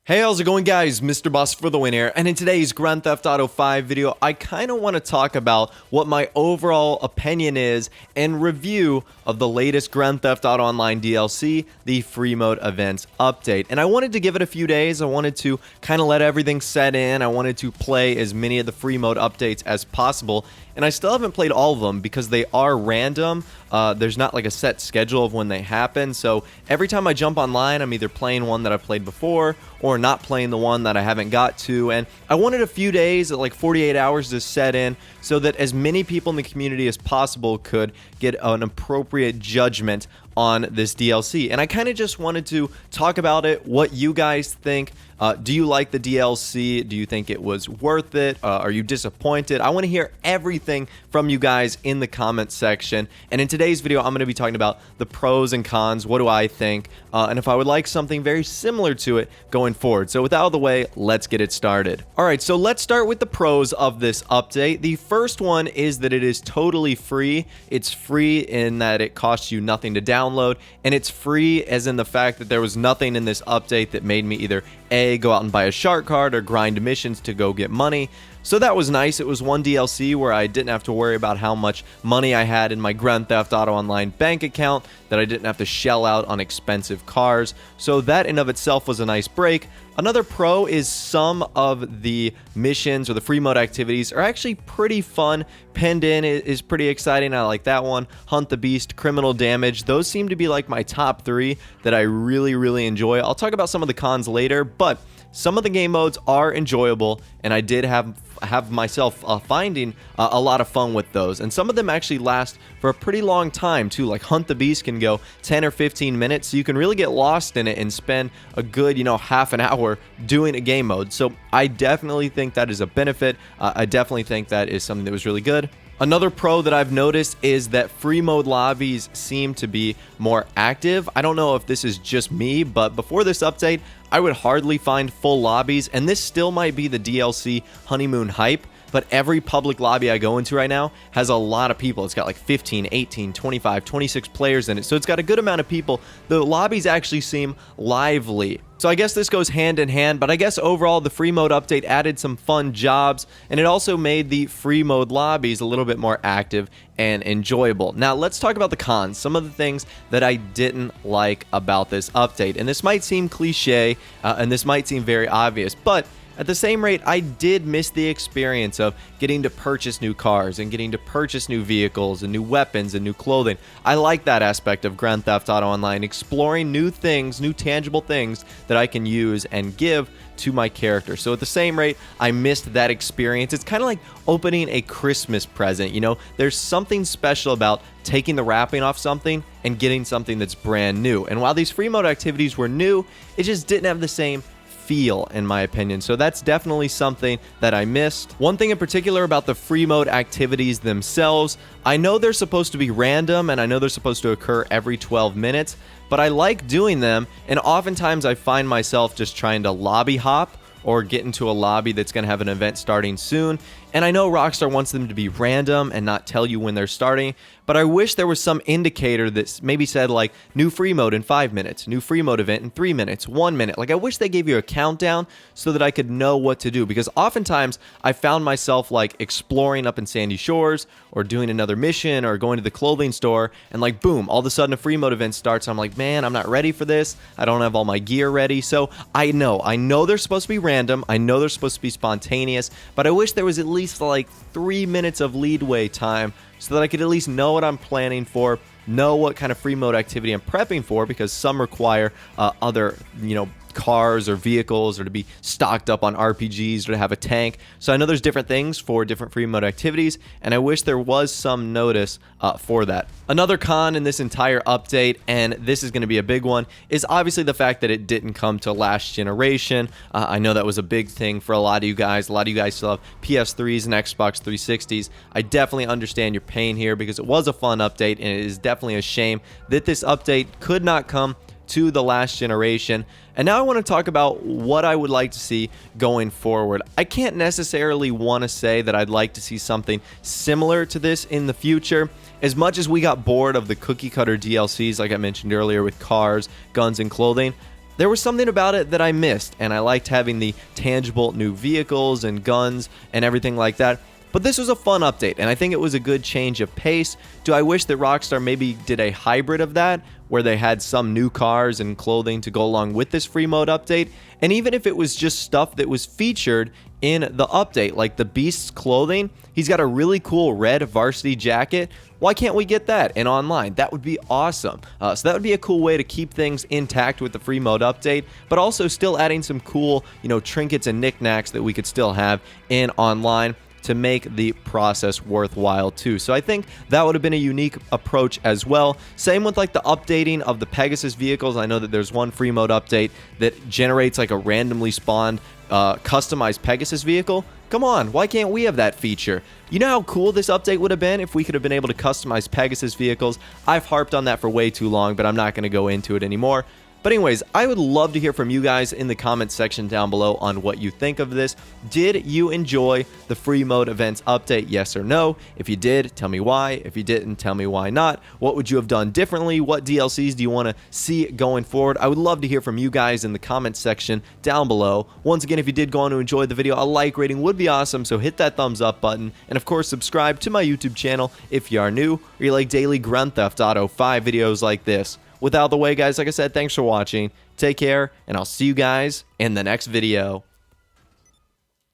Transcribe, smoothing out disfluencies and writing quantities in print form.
Hey, how's it going, guys? Mr. Boss for the win here, and in today's Grand Theft Auto 5 video, I kind of want to talk about what my overall opinion is and review of the latest Grand Theft Auto Online DLC, the Freemode Events Update. And I wanted to give it a few days. I wanted to kind of let everything set in. I wanted to play as many of the Freemode updates as possible, and I still haven't played all of them because they are random. There's not like a set schedule of when they happen, so every time I jump online, I'm either playing one that I've played before or not playing the one that I haven't got to. And I wanted a few days, like 48 hours, to set in so that as many people in the community as possible could get an appropriate judgment on this DLC. And I kind of just wanted to talk about it, what you guys think. Do you like the DLC? Do you think it was worth it? Are you disappointed? I want to hear everything from you guys in the comment section. And in today's video, I'm going to be talking about the pros and cons. What do I think? And if I would like something very similar to it going forward. So with that out of the way, let's get it started. All right, so let's start with the pros of this update. The first one is that it is totally free. It's free in that it costs you nothing to download, and it's free as in the fact that there was nothing in this update that made me either A, go out and buy a shark card or grind missions to go get money. So that was nice. It was one DLC where I didn't have to worry about how much money I had in my Grand Theft Auto Online bank account, that I didn't have to shell out on expensive cars. So that in of itself was a nice break. Another pro is some of the missions or the free mode activities are actually pretty fun. Penned In is pretty exciting. I like that one. Hunt the Beast, Criminal Damage. Those seem to be like my top three that I really enjoy. I'll talk about some of the cons later, but some of the game modes are enjoyable, and I did have myself finding a lot of fun with those. And some of them actually last for a pretty long time too. Like Hunt the Beast can go 10 or 15 minutes, so you can really get lost in it and spend a good, half an hour doing a game mode. So I definitely think that is a benefit. I definitely think that is something that was really good. Another pro that I've noticed is that free mode lobbies seem to be more active. I don't know if this is just me, but before this update, I would hardly find full lobbies, and this still might be the DLC honeymoon hype, but every public lobby I go into right now has a lot of people. It's got like 15, 18, 25, 26 players in it, so it's got a good amount of people. The lobbies actually seem lively. So I guess this goes hand in hand, but I guess overall the free mode update added some fun jobs, and it also made the free mode lobbies a little bit more active and enjoyable. Now let's talk about the cons, some of the things that I didn't like about this update. And this might seem cliche, and this might seem very obvious, but at the same rate, I did miss the experience of getting to purchase new cars and getting to purchase new vehicles and new weapons and new clothing. I like that aspect of Grand Theft Auto Online, exploring new things, new tangible things that I can use and give to my character. So at the same rate, I missed that experience. It's kind of like opening a Christmas present, There's something special about taking the wrapping off something and getting something that's brand new. And while these free mode activities were new, it just didn't have the same feel, in my opinion. So that's definitely something that I missed. One thing in particular about the free mode activities themselves, I know they're supposed to be random and I know they're supposed to occur every 12 minutes, but I like doing them, and oftentimes I find myself just trying to lobby hop or get into a lobby that's going to have an event starting soon. And I know Rockstar wants them to be random and not tell you when they're starting, but I wish there was some indicator that maybe said like new free mode in 5 minutes, new free mode event in 3 minutes, 1 minute. Like I wish they gave you a countdown so that I could know what to do, because oftentimes I found myself like exploring up in Sandy Shores or doing another mission or going to the clothing store, and like boom, all of a sudden a free mode event starts. I'm like, man, I'm not ready for this. I don't have all my gear ready. So I know they're supposed to be random. I know they're supposed to be spontaneous, but I wish there was at least like 3 minutes of leadway time so that I could at least know what I'm planning for, know what kind of free mode activity I'm prepping for, because some require other, cars or vehicles, or to be stocked up on RPGs, or to have a tank. So I know there's different things for different free mode activities, and I wish there was some notice for that. Another con in this entire update, and this is going to be a big one, is obviously the fact that it didn't come to last generation. I know that was a big thing for a lot of you guys. A lot of you guys still have PS3s and Xbox 360s. I definitely understand your pain here, because it was a fun update, and it is definitely a shame that this update could not come to the last generation. And now I want to talk about what I would like to see going forward. I can't necessarily want to say that I'd like to see something similar to this in the future. As much as we got bored of the cookie cutter DLCs, like I mentioned earlier, with cars, guns, and clothing, there was something about it that I missed, and I liked having the tangible new vehicles and guns and everything like that. But this was a fun update, and I think it was a good change of pace. Do I wish that Rockstar maybe did a hybrid of that, where they had some new cars and clothing to go along with this Freemode update? And even if it was just stuff that was featured in the update, like the Beast's clothing, he's got a really cool red varsity jacket. Why can't we get that in online? That would be awesome. So that would be a cool way to keep things intact with the Freemode update, but also still adding some cool, trinkets and knickknacks that we could still have in online to make the process worthwhile too. So I think that would have been a unique approach as well. Same with like the updating of the Pegasus vehicles. I know that there's one Freemode update that generates like a randomly spawned customized Pegasus vehicle. Come on, why can't we have that feature? You know how cool this update would have been if we could have been able to customize Pegasus vehicles? I've harped on that for way too long, but I'm not going to go into it anymore. But anyways, I would love to hear from you guys in the comments section down below on what you think of this. Did you enjoy the Freemode events update? Yes or no? If you did, tell me why. If you didn't, tell me why not. What would you have done differently? What DLCs do you want to see going forward? I would love to hear from you guys in the comments section down below. Once again, if you did go on to enjoy the video, a like rating would be awesome, so hit that thumbs up button. And of course, subscribe to my YouTube channel if you are new or you like daily Grand Theft Auto 5 videos like this. With out the way, guys, like I said, thanks for watching. Take care, and I'll see you guys in the next video.